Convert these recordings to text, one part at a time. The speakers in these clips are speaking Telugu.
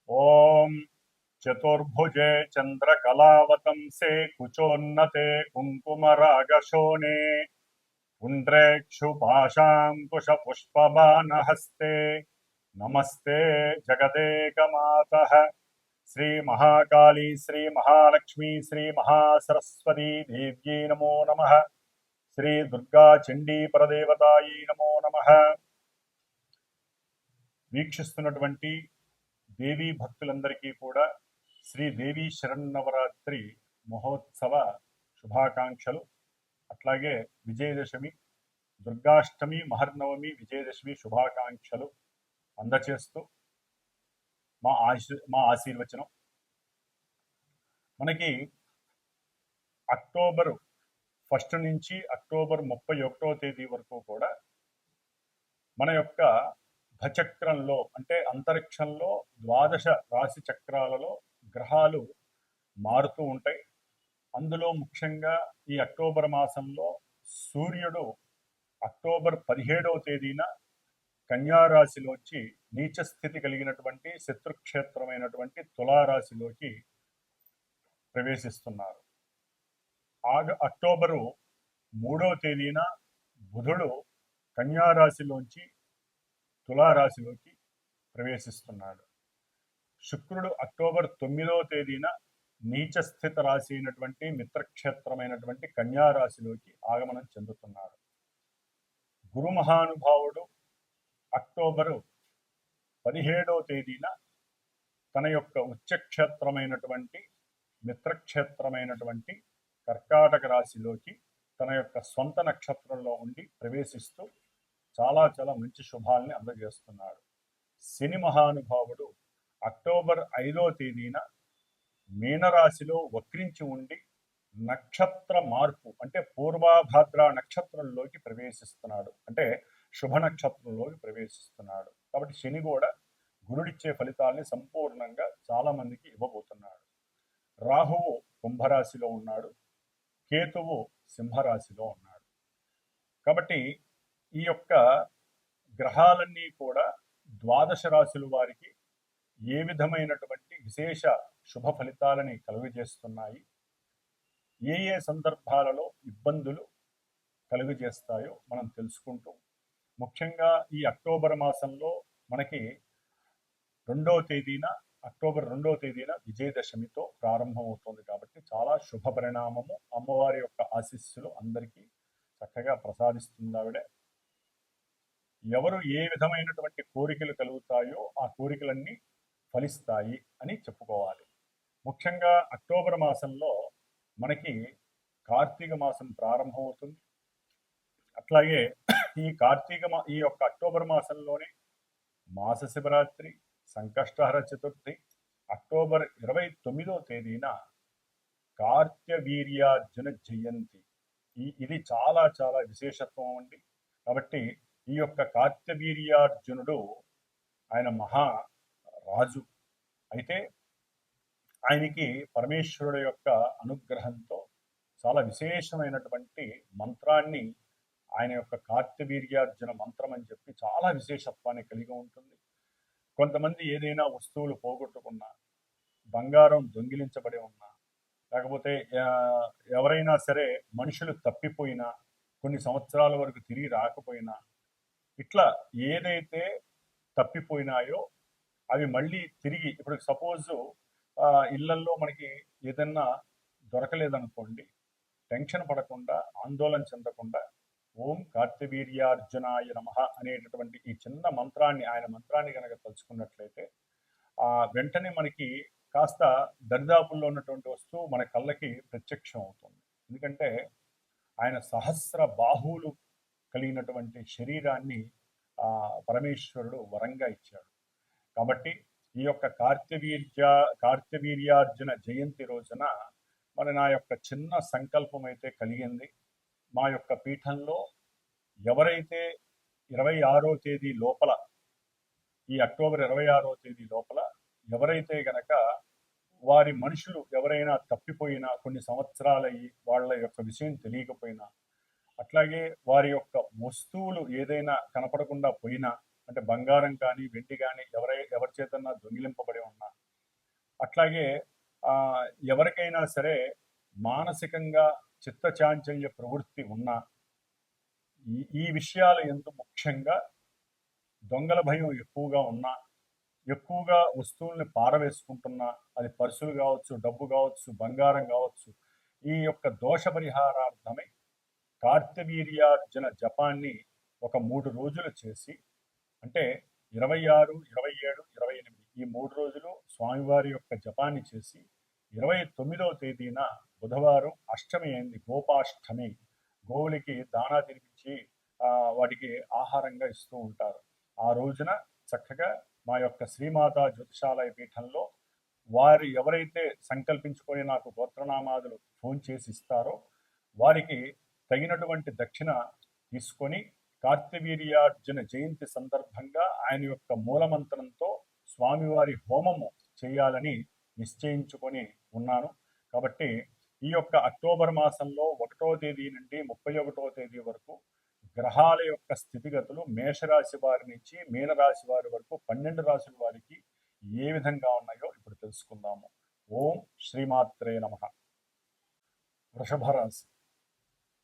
ఓం చతుర్భుజే చంద్రకళావతంసే కుచోన్నతే కుంకుమరాగశోణే పుండ్రేక్షుపాశాంకుశపుష్పబాణహస్తే నమస్తే జగదేకమాతః. శ్రీ మహాకాళీ శ్రీ మహాలక్ష్మీ శ్రీ మహాసరస్వతీ దేవ్యై నమో నమః. శ్రీ దుర్గా చండీ పరదేవతాయై నమో నమః. వీక్షిస్తున్నటువంటి దేవీ భక్తులందరికీ కూడా శ్రీదేవి శరన్నవరాత్రి మహోత్సవ శుభాకాంక్షలు. అట్లాగే విజయదశమి, దుర్గాష్టమి, మహర్నవమి, విజయదశమి శుభాకాంక్షలు అందచేస్తూ మా ఆశీర్వచనం. మనకి అక్టోబర్ 1 నుంచి అక్టోబర్ 31వ తేదీ వరకు కూడా మన యొక్క భచక్రంలో అంటే అంతరిక్షంలో 12 రాశి చక్రాలలో గ్రహాలు మారుతూ ఉంటాయి. అందులో ముఖ్యంగా ఈ అక్టోబర్ మాసంలో సూర్యుడు అక్టోబర్ 17వ తేదీన కన్యారాశిలోకి నీచ స్థితి కలిగినటువంటి శత్రుక్షేత్రమైనటువంటి తులారాశిలోకి ప్రవేశిస్తున్నారు. అక్టోబరు 3వ తేదీన బుధుడు కన్యారాశిలోంచి తులారాశిలోకి ప్రవేశిస్తున్నాడు. శుక్రుడు అక్టోబర్ 9వ తేదీన నీచస్థిత రాశి అయినటువంటి మిత్రక్షేత్రమైనటువంటి కన్యారాశిలోకి ఆగమనం చెందుతున్నాడు. గురు మహానుభావుడు అక్టోబరు 17వ తేదీన తన యొక్క ఉచ్చక్షేత్రమైనటువంటి మిత్రక్షేత్రమైనటువంటి కర్కాటక రాశిలోకి తన యొక్క స్వంత నక్షత్రంలో ఉండి ప్రవేశిస్తూ చాలా చాలా మంచి శుభాల్ని అందజేస్తున్నాడు. శని మహానుభావుడు అక్టోబర్ 5వ తేదీన మీనరాశిలో వక్రించి ఉండి నక్షత్ర మార్పు అంటే పూర్వాభాద్ర నక్షత్రంలోకి ప్రవేశిస్తున్నాడు, అంటే శుభ నక్షత్రంలోకి ప్రవేశిస్తున్నాడు. కాబట్టి శని కూడా గురుడిచ్చే ఫలితాల్ని సంపూర్ణంగా చాలా మందికి ఇవ్వబోతున్నాడు. రాహువు కుంభరాశిలో ఉన్నాడు, కేతువు సింహరాశిలో ఉన్నాడు. కాబట్టి ఈ యొక్క గ్రహాలన్నీ కూడా 12 రాశుల వారికి ఏ విధమైనటువంటి విశేష శుభ ఫలితాలని కలుగజేస్తున్నాయి, ఏ ఏ సందర్భాలలో ఇబ్బందులు కలుగజేస్తాయో మనం తెలుసుకుంటూ, ముఖ్యంగా ఈ అక్టోబర్ మాసంలో మనకి అక్టోబర్ 2వ తేదీన విజయదశమితో ప్రారంభమవుతుంది. కాబట్టి చాలా శుభ పరిణామము. అమ్మవారి యొక్క ఆశీస్సులు అందరికీ చక్కగా ప్రసాదిస్తుంది ఆవిడే. ఎవరు ఏ విధమైనటువంటి కోరికలు కలుగుతాయో ఆ కోరికలన్నీ ఫలిస్తాయి అని చెప్పుకోవాలి. ముఖ్యంగా అక్టోబర్ మాసంలో మనకి కార్తీక మాసం ప్రారంభమవుతుంది. అట్లాగే ఈ యొక్క అక్టోబర్ మాసంలోనే మాస శివరాత్రి, సంకష్టహర చతుర్థి, అక్టోబర్ 29వ తేదీన కార్త్యవీర్యార్జున జయంతి. ఇది చాలా చాలా విశేషత్వం అండి. కాబట్టి ఈ యొక్క కార్త్యవీర్యార్జునుడు ఆయన మహారాజు అయితే ఆయనకి పరమేశ్వరుడు యొక్క అనుగ్రహంతో చాలా విశేషమైనటువంటి మంత్రాన్ని, ఆయన యొక్క కార్త్యవీర్యార్జున మంత్రం అని చెప్పి చాలా విశేషత్వాన్ని కలిగి ఉంటుంది. కొంతమంది ఏదైనా వస్తువులు పోగొట్టుకున్నా, బంగారం దొంగిలించబడి ఉన్నా, లేకపోతే ఎవరైనా సరే మనుషులు తప్పిపోయినా, కొన్ని సంవత్సరాల వరకు తిరిగి రాకపోయినా, ఇట్లా ఏదైతే తప్పిపోయినాయో అవి మళ్ళీ తిరిగి, ఇప్పుడు సపోజు ఇళ్లల్లో మనకి ఏదన్నా దొరకలేదనుకోండి, టెన్షన్ పడకుండా, ఆందోళన చెందకుండా ఓం కార్త్యవీర్యార్జునాయ నమః అనేటటువంటి ఈ చిన్న మంత్రాన్ని, ఆయన మంత్రాన్ని కనుక తలుచుకున్నట్లయితే వెంటనే మనకి కాస్త దరిదాపుల్లో ఉన్నటువంటి వస్తువు మన కళ్ళకి ప్రత్యక్షం అవుతుంది. ఎందుకంటే ఆయన సహస్ర బాహువులు కలిగినటువంటి శరీరాన్ని పరమేశ్వరుడు వరంగా ఇచ్చాడు. కాబట్టి ఈ యొక్క కార్త్యవీర్యార్జున జయంతి రోజున నా యొక్క చిన్న సంకల్పం అయితే కలిగింది. మా యొక్క పీఠంలో ఎవరైతే 26వ తేదీ లోపల, ఈ అక్టోబర్ 26వ తేదీ లోపల ఎవరైతే గనక వారి మనుషులు ఎవరైనా తప్పిపోయినా, కొన్ని సంవత్సరాలయ్యి వాళ్ళ యొక్క విషయం తెలియకపోయినా, అట్లాగే వారి యొక్క వస్తువులు ఏదైనా కనపడకుండా పోయినా, అంటే బంగారం కానీ వెండి కానీ ఎవరి చేతన్నా దొంగిలింపబడి ఉన్నా, అట్లాగే ఎవరికైనా సరే మానసికంగా చిత్తచాంచల్య ప్రవృత్తి ఉన్నా, ఈ విషయాల ఎందు ముఖ్యంగా దొంగల భయం ఎక్కువగా ఉన్నా, ఎక్కువగా వస్తువుల్ని పారవేసుకుంటున్నా, అది పర్సులు కావచ్చు, డబ్బు కావచ్చు, బంగారం కావచ్చు, ఈ యొక్క దోష పరిహారార్థమై కార్తవీర్యార్జున జపాన్ని ఒక 3 రోజులు చేసి, అంటే 26, 27, 28 ఈ 3 రోజులు స్వామివారి యొక్క జపాన్ని చేసి 29వ తేదీన బుధవారం అష్టమి అయింది, గోపాష్టమి, గోవులకి దానా తినిపించి వాటికి ఆహారంగా ఇస్తూ ఉంటారు. ఆ రోజున చక్కగా మా యొక్క శ్రీమాతా జ్యోతిషాలయ పీఠంలో వారు ఎవరైతే సంకల్పించుకొని నాకు గోత్రనామాదులు ఫోన్ చేసి ఇస్తారో వారికి తగినటువంటి దక్షిణ తీసుకొని కార్తవీర్యార్జున జయంతి సందర్భంగా ఆయన యొక్క మూలమంత్రంతో స్వామివారి హోమము చేయాలని నిశ్చయించుకొని ఉన్నాను. కాబట్టి ఈ యొక్క అక్టోబర్ మాసంలో 1వ తేదీ నుండి 31వ తేదీ వరకు గ్రహాల యొక్క స్థితిగతులు మేషరాశి వారి నుంచి మీనరాశి వారి వరకు 12 రాశుల వారికి ఏ విధంగా ఉన్నాయో ఇప్పుడు తెలుసుకుందాము. ఓం శ్రీమాత్రే నమః. వృషభ రాశి.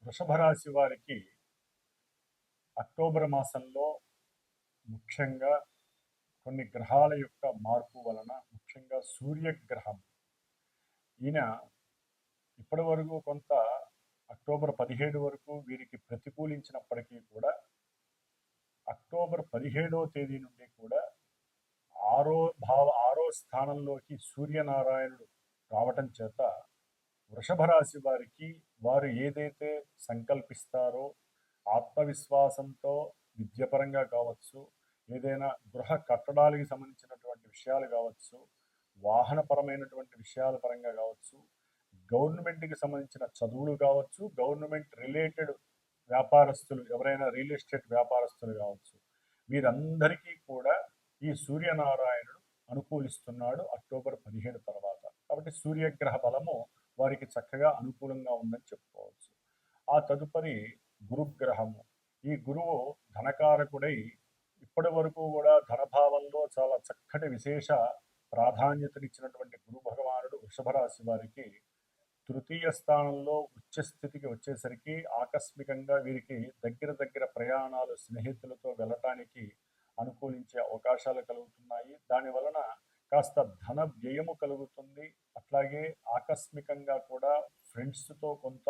వృషభ రాశి వారికి అక్టోబర్ మాసంలో ముఖ్యంగా కొన్ని గ్రహాల యొక్క మార్పు వలన, ముఖ్యంగా సూర్యగ్రహం, ఈయన ఇప్పటి వరకు కొంత అక్టోబర్ 17 వరకు వీరికి ప్రతికూలించినప్పటికీ కూడా అక్టోబర్ 17వ తేదీ నుండి కూడా ఆరో స్థానంలోకి సూర్యనారాయణుడు రావటం చేత వృషభ రాశి వారికి వారు ఏదైతే సంకల్పిస్తారో ఆత్మవిశ్వాసంతో విద్యపరంగా కావచ్చు, ఏదైనా గృహ కట్టడాలకి సంబంధించినటువంటి విషయాలు కావచ్చు, వాహనపరమైనటువంటి విషయాల పరంగా కావచ్చు, గవర్నమెంట్కి సంబంధించిన చదువులు కావచ్చు, గవర్నమెంట్ రిలేటెడ్ వ్యాపారస్తులు ఎవరైనా రియల్ ఎస్టేట్ వ్యాపారస్తులు కావచ్చు, వీరందరికీ కూడా ఈ సూర్యనారాయణుడు అనుకూలిస్తున్నాడు అక్టోబర్ 17 తర్వాత. కాబట్టి సూర్యగ్రహ బలము వారికి చక్కగా అనుకూలంగా ఉందని చెప్పుకోవచ్చు. ఆ తదుపరి గురుగ్రహము. ఈ గురువు ధనకారకుడై ఇప్పటి వరకు కూడా ధనభావంలో చాలా చక్కటి విశేష ప్రాధాన్యతనిచ్చినటువంటి గురు భగవానుడు వృషభ రాశి వారికి తృతీయ స్థానంలో ఉచ్చస్థితికి వచ్చేసరికి ఆకస్మికంగా వీరికి దగ్గర ప్రయాణాలు స్నేహితులతో వెళ్ళటానికి అనుకూలించే అవకాశాలు కలుగుతున్నాయి. దాని వలన కాస్త ధన వ్యయము కలుగుతుంది. అట్లాగే ఆకస్మికంగా కూడా ఫ్రెండ్స్తో కొంత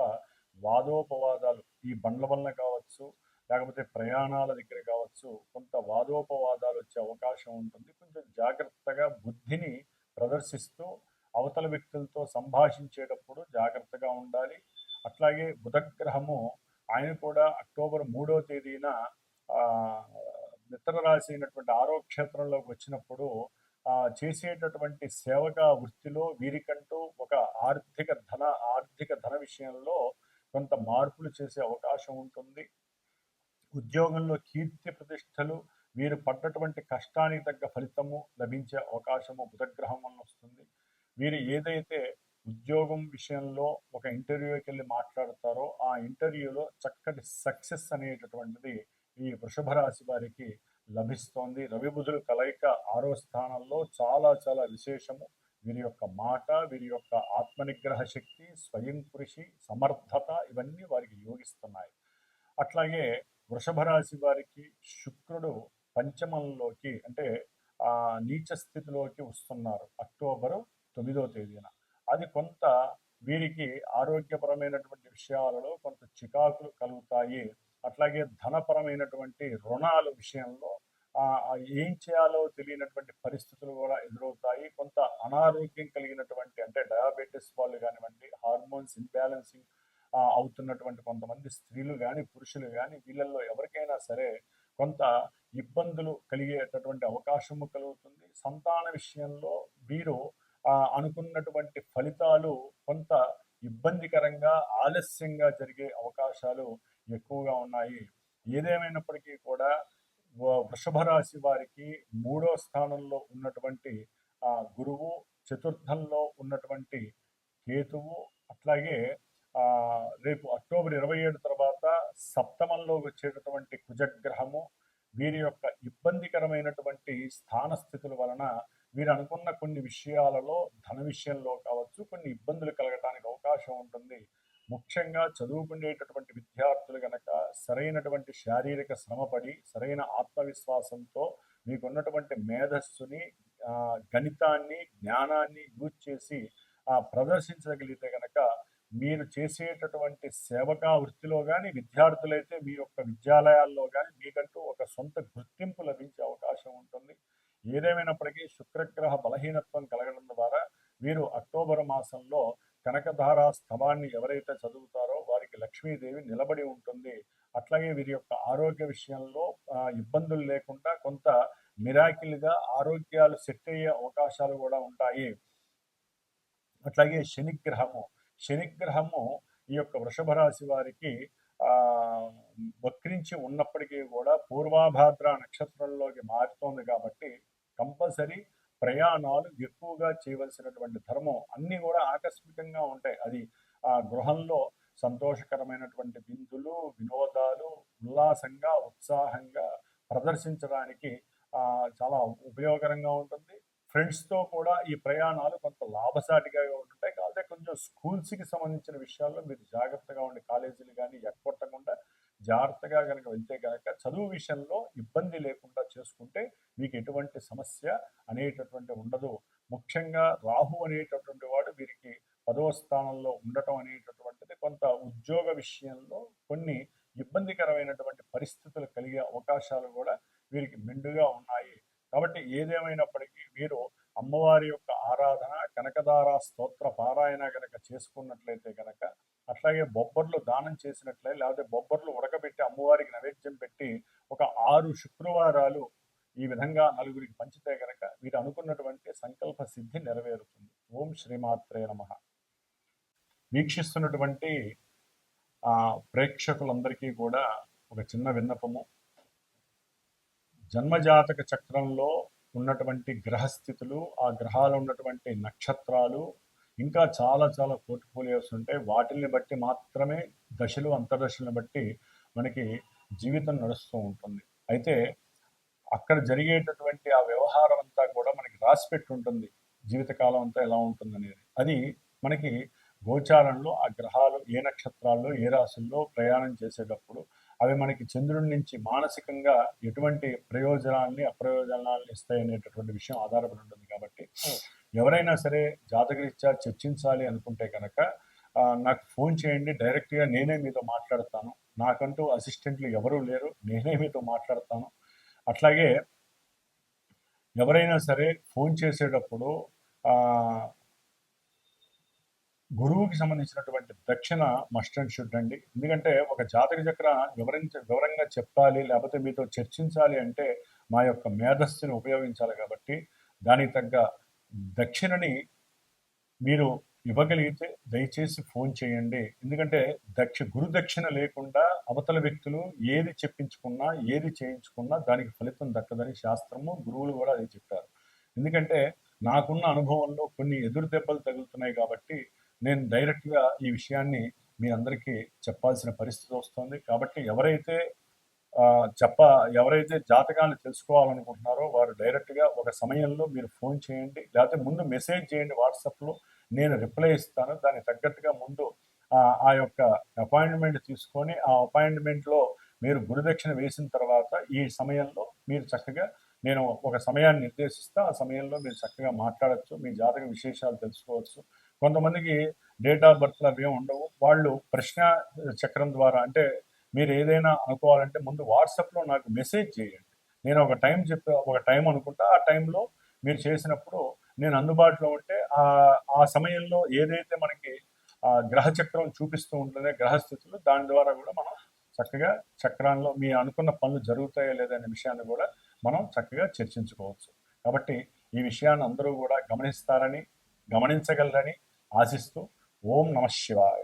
వాదోపవాదాలు, ఈ బండ్ల వలన కావచ్చు, లేకపోతే ప్రయాణాల దగ్గర కావచ్చు, కొంత వాదోపవాదాలు వచ్చే అవకాశం ఉంటుంది. కొంచెం జాగ్రత్తగా బుద్ధిని ప్రదర్శిస్తూ అవతల వ్యక్తులతో సంభాషించేటప్పుడు జాగ్రత్తగా ఉండాలి. అట్లాగే బుధగ్రహము ఆయన కూడా అక్టోబర్ 3వ తేదీన మిత్ర రాశి అయినటువంటి ఆరో క్షేత్రంలోకి వచ్చినప్పుడు చేసేటటువంటి సేవగా వృత్తిలో వీరికంటూ ఒక ఆర్థిక ధన విషయంలో కొంత మార్పులు చేసే అవకాశం ఉంటుంది. ఉద్యోగంలో కీర్తి ప్రతిష్టలు, వీరు పడ్డటువంటి కష్టానికి తగ్గ ఫలితము లభించే అవకాశము బుధగ్రహం వలన వస్తుంది. వీరు ఏదైతే ఉద్యోగం విషయంలో ఒక ఇంటర్వ్యూకి వెళ్ళి మాట్లాడతారో ఆ ఇంటర్వ్యూలో చక్కటి సక్సెస్ అనేటటువంటిది ఈ వృషభ రాశి వారికి లభిస్తోంది. రవి బుధుల కలయిక 6వ స్థానంలో చాలా చాలా విశేషము. వీరి యొక్క మాట, వీరి యొక్క ఆత్మనిగ్రహ శక్తి, స్వయం కృషి, సమర్థత ఇవన్నీ వారికి యోగిస్తున్నాయి. అట్లాగే వృషభ రాశి వారికి శుక్రుడు పంచమంలోకి అంటే నీచ స్థితిలోకి వస్తున్నారు అక్టోబర్ 9వ తేదీన. అది కొంత వీరికి ఆరోగ్యపరమైనటువంటి విషయాలలో కొంత చికాకులు కలుగుతాయి. అట్లాగే ధనపరమైనటువంటి రుణాల విషయంలో ఏం చేయాలో తెలియనటువంటి పరిస్థితులు కూడా ఎదురవుతాయి. కొంత అనారోగ్యం కలిగినటువంటి అంటే డయాబెటీస్ వాళ్ళు కానివ్వండి, హార్మోన్స్ ఇన్బ్యాలెన్సింగ్ అవుతున్నటువంటి కొంతమంది స్త్రీలు కానీ పురుషులు కానీ వీళ్ళల్లో ఎవరికైనా సరే కొంత ఇబ్బందులు కలిగేటటువంటి అవకాశము కలుగుతుంది. సంతాన విషయంలో వీరు అనుకున్నటువంటి ఫలితాలు కొంత ఇబ్బందికరంగా ఆలస్యంగా జరిగే అవకాశాలు ఎక్కువగా ఉన్నాయి. ఏదేమైనప్పటికీ కూడా వృషభ రాశి వారికి 3వ స్థానంలో ఉన్నటువంటి గురువు, చతుర్థంలో ఉన్నటువంటి కేతువు, అట్లాగే రేపు అక్టోబర్ 27 తర్వాత సప్తమంలో వచ్చేటటువంటి కుజగ్రహము వీరి యొక్క ఇబ్బందికరమైనటువంటి స్థాన స్థితుల వలన వీరు అనుకున్న కొన్ని విషయాలలో ధన విషయంలో కావచ్చు కొన్ని ఇబ్బందులు కలగటానికి అవకాశం ఉంటుంది. ముఖ్యంగా చదువుకునేటటువంటి విద్యార్థులు గనక సరైనటువంటి శారీరక శ్రమపడి సరైన ఆత్మవిశ్వాసంతో మీకున్నటువంటి మేధస్సుని గణితాన్ని జ్ఞానాన్ని యూజ్ చేసి ప్రదర్శించగలిగితే గనక మీరు చేసేటటువంటి సేవకా వృత్తిలో కానీ విద్యార్థులైతే మీ యొక్క విద్యాలయాల్లో కానీ మీకంటూ ఒక సొంత గుర్తింపు లభించే అవకాశం ఉంటుంది. ఏదేమైనప్పటికీ శుక్రగ్రహ బలహీనత్వం కలగడం ద్వారా వీరు అక్టోబర్ మాసంలో కనకధార స్తవాన్ని ఎవరైతే చదువుతారో వారికి లక్ష్మీదేవి నిలబడి ఉంటుంది. అట్లాగే వీరి యొక్క ఆరోగ్య విషయంలో ఇబ్బందులు లేకుండా కొంత మిరాకిల్గా ఆరోగ్యాలు సెట్ అయ్యే అవకాశాలు కూడా ఉంటాయి. అట్లాగే శనిగ్రహము ఈ యొక్క వృషభ రాశి వారికి వక్రించి ఉన్నప్పటికీ కూడా పూర్వాభాద్ర నక్షత్రంలోకి మారుతోంది కాబట్టి కంపల్సరీ ప్రయాణాలు ఎక్కువగా చేయవలసినటువంటి ధర్మం అన్నీ కూడా ఆకస్మికంగా ఉంటాయి. అది గృహంలో సంతోషకరమైనటువంటి విందులు వినోదాలు ఉల్లాసంగా ఉత్సాహంగా ప్రదర్శించడానికి చాలా ఉపయోగకరంగా ఉంటుంది. ఫ్రెండ్స్తో కూడా ఈ ప్రయాణాలు కొంత లాభసాటిగా ఉంటాయి. కాకపోతే కొంచెం స్కూల్స్కి సంబంధించిన విషయాల్లో మీరు జాగ్రత్తగా ఉండి కాలేజీలు కానీ ఎక్కొట్టకుండా జాగ్రత్తగా కనుక వెళ్తే కనుక చదువు విషయంలో ఇబ్బంది లేకుండా చేసుకుంటే మీకు ఎటువంటి సమస్య అనేటటువంటి ఉండదు. ముఖ్యంగా రాహు అనేటటువంటి వాడు వీరికి 10వ స్థానంలో ఉండటం అనేటటువంటిది కొంత ఉద్యోగ విషయంలో కొన్ని ఇబ్బందికరమైనటువంటి పరిస్థితులు కలిగే అవకాశాలు కూడా వీరికి మెండుగా ఉన్నాయి. కాబట్టి ఏదేమైనప్పటికీ మీరు అమ్మవారి యొక్క ఆరాధన కనకధార స్తోత్ర పారాయణ కనుక చేసుకున్నట్లయితే కనుక అట్లాగే బొబ్బర్లు దానం చేసినట్లయితే లేకపోతే బొబ్బర్లు ఉడకబెట్టి అమ్మవారికి నైవేద్యం పెట్టి ఒక 6 శుక్రవారాలు ఈ విధంగా నలుగురికి పంచితే కనుక వీరు అనుకున్నటువంటి సంకల్ప సిద్ధి నెరవేరుతుంది. ఓం శ్రీమాత్రే నమః. వీక్షిస్తున్నటువంటి ప్రేక్షకులందరికీ కూడా ఒక చిన్న విన్నపము. జన్మజాతక చక్రంలో ఉన్నటువంటి గ్రహస్థితులు ఆ గ్రహాలు ఉన్నటువంటి నక్షత్రాలు ఇంకా చాలా చాలా పోర్ట్ఫోలియోస్ ఉంటాయి. వాటిని బట్టి మాత్రమే దశలు అంతర్దశలను బట్టి మనకి జీవితం నడుస్తూ ఉంటుంది. అయితే అక్కడ జరిగేటటువంటి ఆ వ్యవహారం అంతా కూడా మనకి రాసిపెట్టి ఉంటుంది. జీవితకాలం అంతా ఎలా ఉంటుంది అనేది అది మనకి గోచారంలో ఆ గ్రహాలు ఏ నక్షత్రాల్లో ఏ రాశుల్లో ప్రయాణం చేసేటప్పుడు అవి మనకి చంద్రుడి నుంచి మానసికంగా ఎటువంటి ప్రయోజనాల్ని అప్రయోజనాల్ని ఇస్తాయి అనేటటువంటి విషయం ఆధారపడి ఉంటుంది. కాబట్టి ఎవరైనా సరే జాతకరీత్యా చర్చించాలి అనుకుంటే కనుక నాకు ఫోన్ చేయండి, డైరెక్ట్గా నేనే మీతో మాట్లాడతాను. నాకంటూ అసిస్టెంట్లు ఎవరూ లేరు, నేనే మీతో మాట్లాడతాను. అట్లాగే ఎవరైనా సరే ఫోన్ చేసేటప్పుడు గురువుకి సంబంధించినటువంటి దక్షిణ మస్ట్ అండ్ షుడ్ అండి. ఎందుకంటే ఒక జాతక చక్ర వివరంగా చెప్పాలి లేకపోతే మీతో చర్చించాలి అంటే మా యొక్క మేధస్సుని ఉపయోగించాలి. కాబట్టి దానికి తగ్గ దక్షిణని మీరు ఇవ్వగలిగితే దయచేసి ఫోన్ చేయండి. ఎందుకంటే గురు దక్షిణ లేకుండా అవతల వ్యక్తులు ఏది చెప్పించుకున్నా ఏది చేయించుకున్నా దానికి ఫలితం దక్కదని శాస్త్రము గురువులు కూడా అది చెప్పారు. ఎందుకంటే నాకున్న అనుభవంలో కొన్ని ఎదురు దెబ్బలు తగులుతున్నాయి కాబట్టి నేను డైరెక్ట్గా ఈ విషయాన్ని మీ అందరికీ చెప్పాల్సిన పరిస్థితి వస్తుంది. కాబట్టి ఎవరైతే జాతకాన్ని తెలుసుకోవాలనుకుంటున్నారో వారు డైరెక్ట్గా ఒక సమయంలో మీరు ఫోన్ చేయండి, లేకపోతే ముందు మెసేజ్ చేయండి వాట్సాప్లో, నేను రిప్లై ఇస్తాను. దానికి తగ్గట్టుగా ముందు ఆ యొక్క అపాయింట్మెంట్ తీసుకొని ఆ అపాయింట్మెంట్లో మీరు గురుదక్షిణ వేసిన తర్వాత ఈ సమయంలో మీరు చక్కగా నేను ఒక సమయాన్ని నిర్దేశిస్తా, ఆ సమయంలో మీరు చక్కగా మాట్లాడచ్చు, మీ జాతక విశేషాలు తెలుసుకోవచ్చు. కొంతమందికి డేట్ ఆఫ్ బర్త్లు అవి ఉండవు. వాళ్ళు ప్రశ్న చక్రం ద్వారా అంటే మీరు ఏదైనా అనుకోవాలంటే ముందు వాట్సాప్లో నాకు మెసేజ్ చేయండి. నేను ఒక టైం అనుకుంటా, ఆ టైంలో మీరు చేసినప్పుడు నేను అందుబాటులో ఉంటే ఆ సమయంలో ఏదైతే మనకి గ్రహచక్రం చూపిస్తూ ఉంటుందో గ్రహస్థితులు దాని ద్వారా కూడా మనం చక్కగా చక్రాల్లో మీ అనుకున్న పనులు జరుగుతాయో లేదనే విషయాన్ని కూడా మనం చక్కగా చర్చించుకోవచ్చు. కాబట్టి ఈ విషయాన్ని అందరూ కూడా గమనించగలరని ఆశిస్తూ ఓం నమః శివాయ.